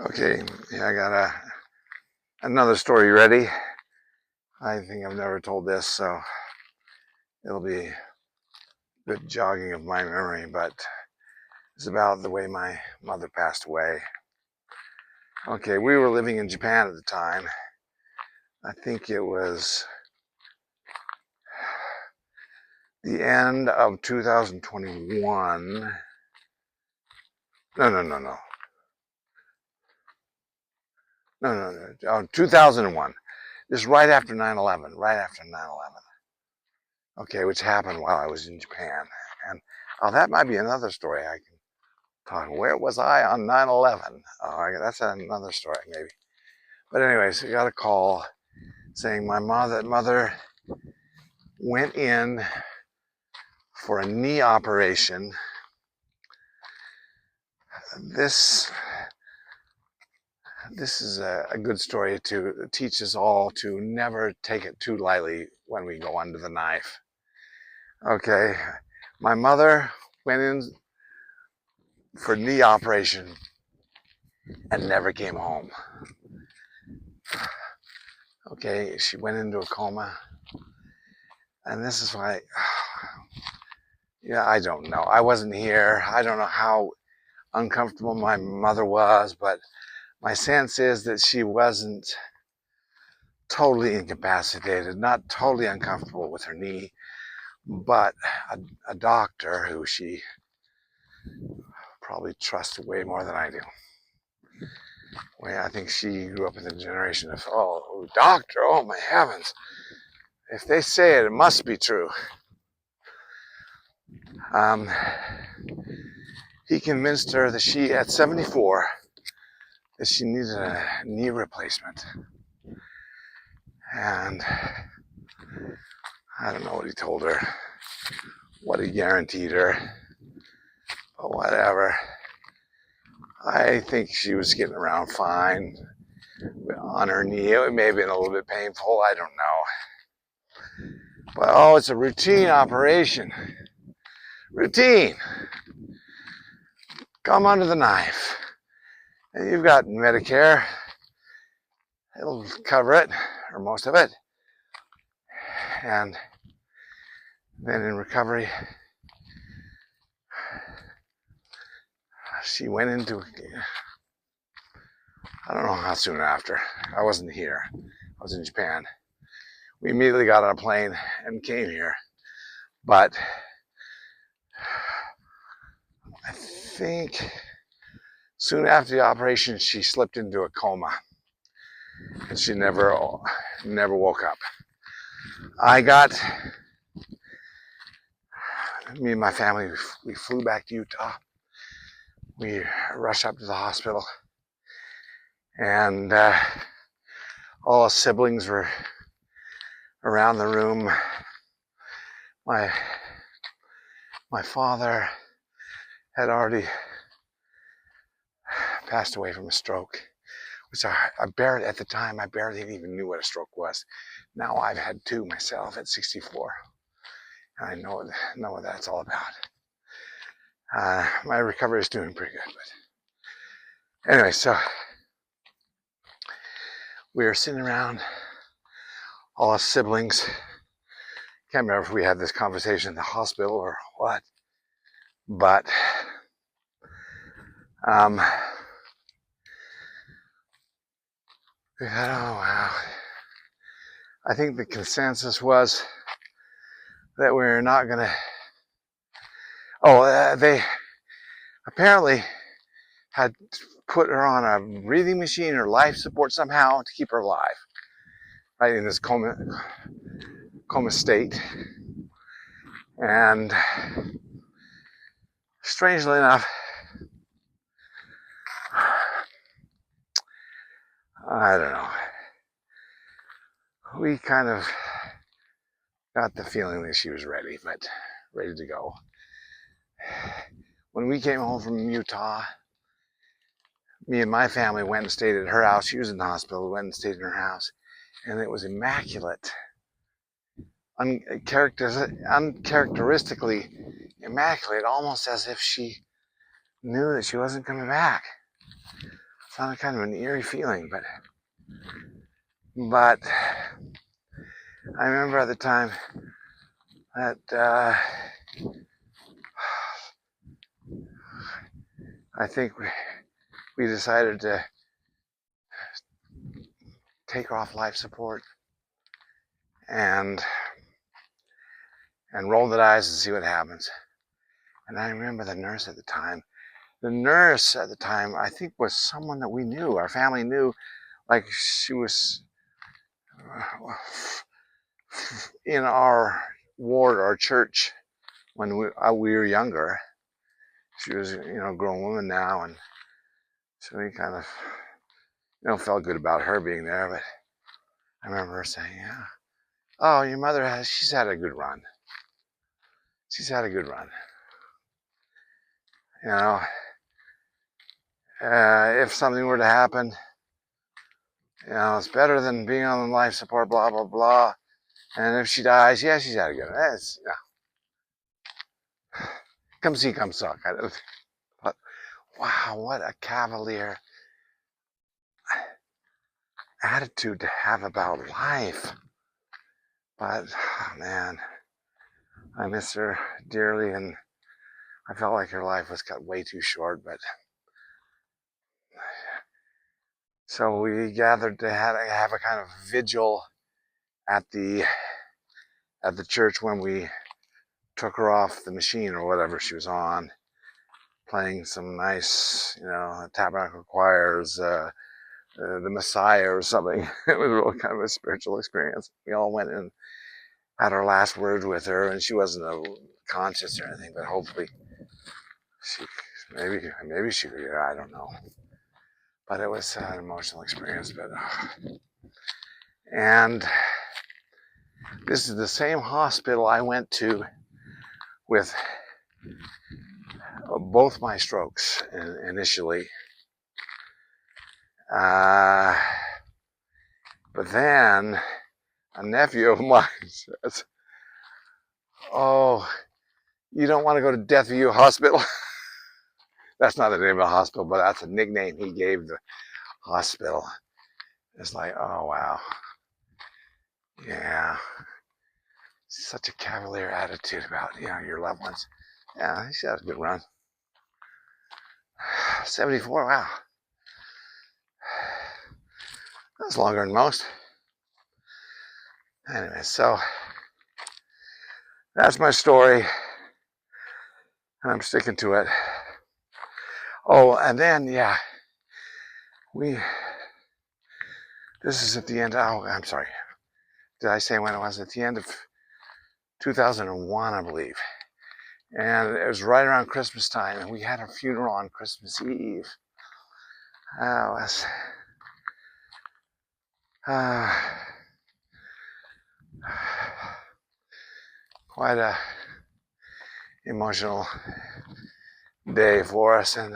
Okay, yeah, I got another story ready. I think I've never told this, so it'll be good jogging of my memory, but it's about the way my mother passed away. Okay, we were living in Japan at the time. I think it was the end of 2021. No. No. 2001. This is right after 9/11, right after 9/11. Okay, which happened while I was in Japan. And that might be another story I can talk. Where was I on 9/11? Oh, that's another story, maybe. But anyways, I got a call saying my mother went in for a knee operation. This is a good story to teach us all to never take it too lightly when we go under the knife. Okay, my mother went in for knee operation and never came home. Okay, she went into a coma, and this is why, yeah, I don't know. I wasn't here. I don't know how uncomfortable my mother was, but my sense is that she wasn't totally incapacitated, not totally uncomfortable with her knee, but a doctor who she probably trusts way more than I do. Well, I think she grew up in the generation of, oh, doctor, oh my heavens. If they say it, it must be true. He convinced her that she, at 74, that she needed a knee replacement. And I don't know what he told her, what he guaranteed her, but whatever. I think she was getting around fine on her knee. It may have been a little bit painful, I don't know. But it's a routine operation. Routine. Come under the knife. And you've got Medicare. It'll cover it, or most of it. And then in recovery, she went into, I don't know how soon after. I wasn't here. I was in Japan. We immediately got on a plane and came here. But I think soon after the operation, she slipped into a coma. And she never woke up. Me and my family, we flew back to Utah. We rushed up to the hospital, and all the siblings were around the room. My father had already passed away from a stroke, which at the time, I barely even knew what a stroke was. Now I've had two myself at 64, and I know what that's all about. My recovery is doing pretty good, but anyway, so we were sitting around, all us siblings. Can't remember if we had this conversation in the hospital or what, but we thought, oh wow. I think the consensus was that we're not gonna. They apparently had put her on a breathing machine or life support somehow to keep her alive, right, in this coma state. And strangely enough, I don't know, we kind of got the feeling that she was ready to go. When we came home from Utah, me and my family went and stayed at her house. She was in the hospital, went and stayed in her house, and it was immaculate. Uncharacteristically immaculate, almost as if she knew that she wasn't coming back. Found kind of an eerie feeling, but I remember at the time that I think we decided to take her off life support and roll the dice and see what happens. And I remember the nurse at the time. The nurse at the time, I think, was someone that we knew, our family knew. Like, she was in our ward, our church, when we were younger. She was, a grown woman now, and so we kind of, felt good about her being there. But I remember her saying, "Yeah, oh, your mother she's had a good run. She's had a good run. If something were to happen, it's better than being on life support, blah, blah, blah. And if she dies, yeah, she's had a good run. Come see, come suck." But wow, what a cavalier attitude to have about life. But, oh, man, I miss her dearly, and I felt like her life was cut way too short. But so we gathered to have a kind of vigil at the church when we took her off the machine or whatever she was on, playing some nice, Tabernacle Choirs, the Messiah or something. It was really kind of a spiritual experience. We all went and had our last words with her, and she wasn't conscious or anything, but hopefully maybe she could hear, I don't know. But it was an emotional experience. And this is the same hospital I went to with both my strokes initially. But then a nephew of mine says, "Oh, you don't want to go to Death View Hospital?" That's not the name of the hospital, but that's a nickname he gave the hospital. It's like, oh, wow. Yeah. Such a cavalier attitude about, your loved ones. Yeah, he had a good run. 74, wow. That's longer than most. Anyway, so that's my story, and I'm sticking to it. Oh, and then, this is at the end, I'm sorry. Did I say when it was? At the end of 2001, I believe. And it was right around Christmas time, and we had a funeral on Christmas Eve. It was quite a emotional day for us. And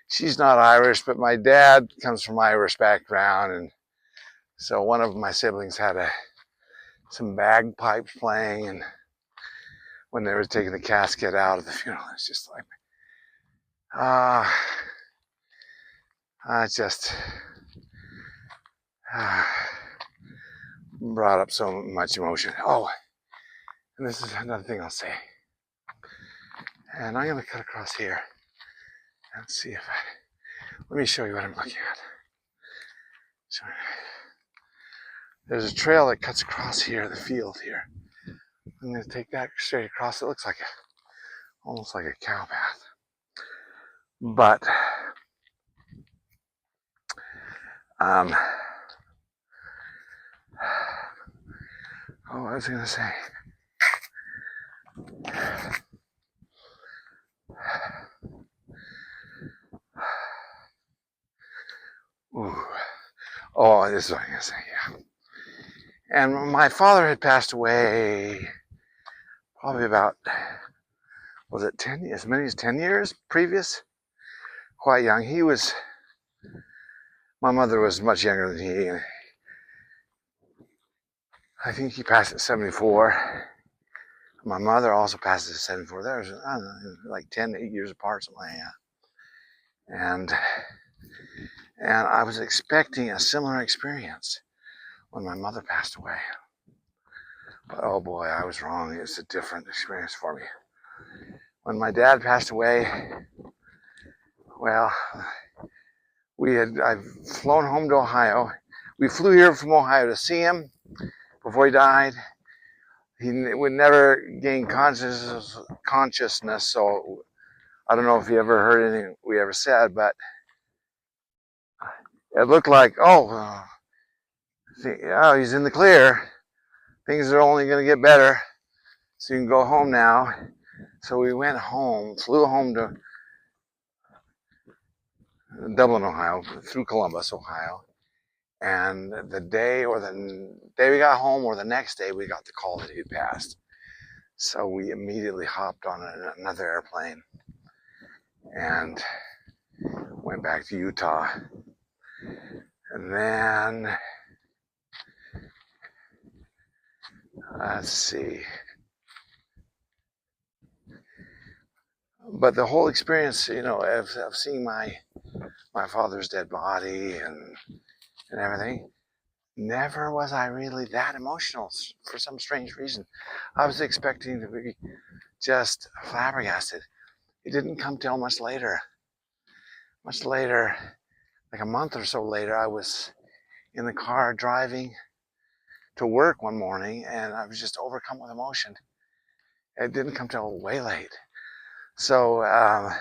she's not Irish, but my dad comes from Irish background, and so one of my siblings had some bagpipes playing, and when they were taking the casket out of the funeral, it's just like, I just brought up so much emotion. Oh, and this is another thing I'll say. And I'm going to cut across here and see if let me show you what I'm looking at. So, there's a trail that cuts across here, the field here. I'm going to take that straight across. It looks like almost like a cow path. But, what was I going to say? Ooh. Oh, this is what I'm going to say, yeah. And my father had passed away probably about, was it as many as 10 years previous? Quite young. My mother was much younger than he. I think he passed at 74. My mother also passed at 74. There was, I don't know, like 10 to 8 years apart, something like that. And I was expecting a similar experience when my mother passed away. But oh boy, I was wrong. It was a different experience for me. When my dad passed away, well, I've flown home to Ohio. We flew here from Ohio to see him before he died. He would never gain consciousness, so I don't know if he ever heard anything we ever said, but it looked like, he's in the clear. Things are only going to get better, so you can go home now. So we went home, flew home to Dublin, Ohio, through Columbus, Ohio. And the day we got home or the next day, we got the call that he'd passed. So we immediately hopped on another airplane and went back to Utah. And then, let's see. But the whole experience, of seeing my father's dead body and everything, never was I really that emotional for some strange reason. I was expecting to be just flabbergasted. It didn't come till much later. Much later, like a month or so later, I was in the car driving to work one morning and I was just overcome with emotion. It didn't come till way late. So, and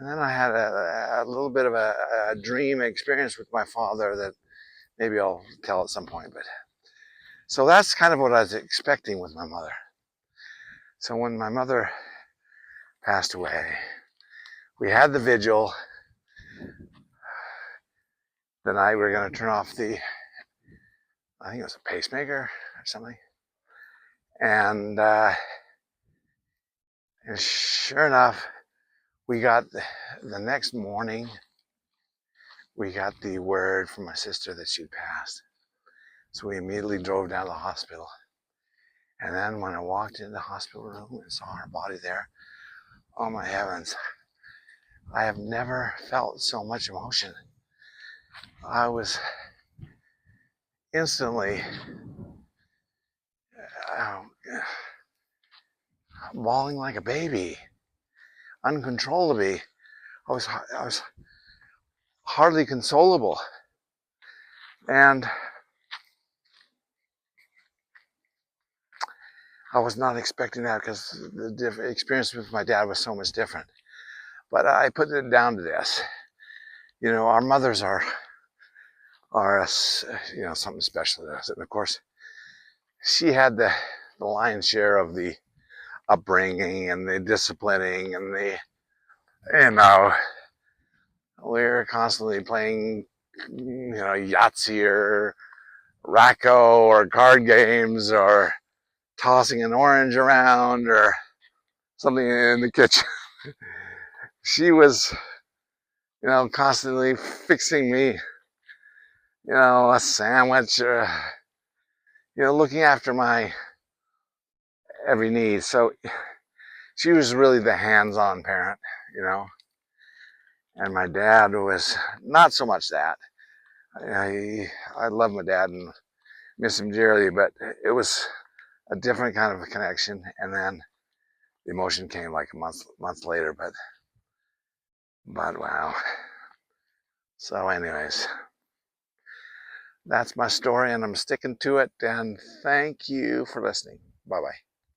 then I had a little bit of a dream experience with my father that maybe I'll tell at some point. But so that's kind of what I was expecting with my mother. So when my mother passed away, we had the vigil. The night we were going to turn off I think it was a pacemaker or something. And sure enough, we got the next morning, we got the word from my sister that she'd passed. So we immediately drove down to the hospital. And then when I walked into the hospital room and saw her body there, oh my heavens, I have never felt so much emotion. I was instantly bawling like a baby, uncontrollably. I was hardly consolable. And I was not expecting that because the experience with my dad was so much different. But I put it down to this. Our mothers are something special to us. And of course, she had the lion's share of the upbringing and the disciplining and we were constantly playing, Yahtzee or Racco or card games or tossing an orange around or something in the kitchen. She was, constantly fixing me, a sandwich, looking after my every need. So she was really the hands-on parent, and my dad was not so much that. I love my dad and miss him dearly, but it was a different kind of a connection. And then the emotion came like a month later, but wow. So anyways, that's my story and I'm sticking to it. And thank you for listening. Bye-bye.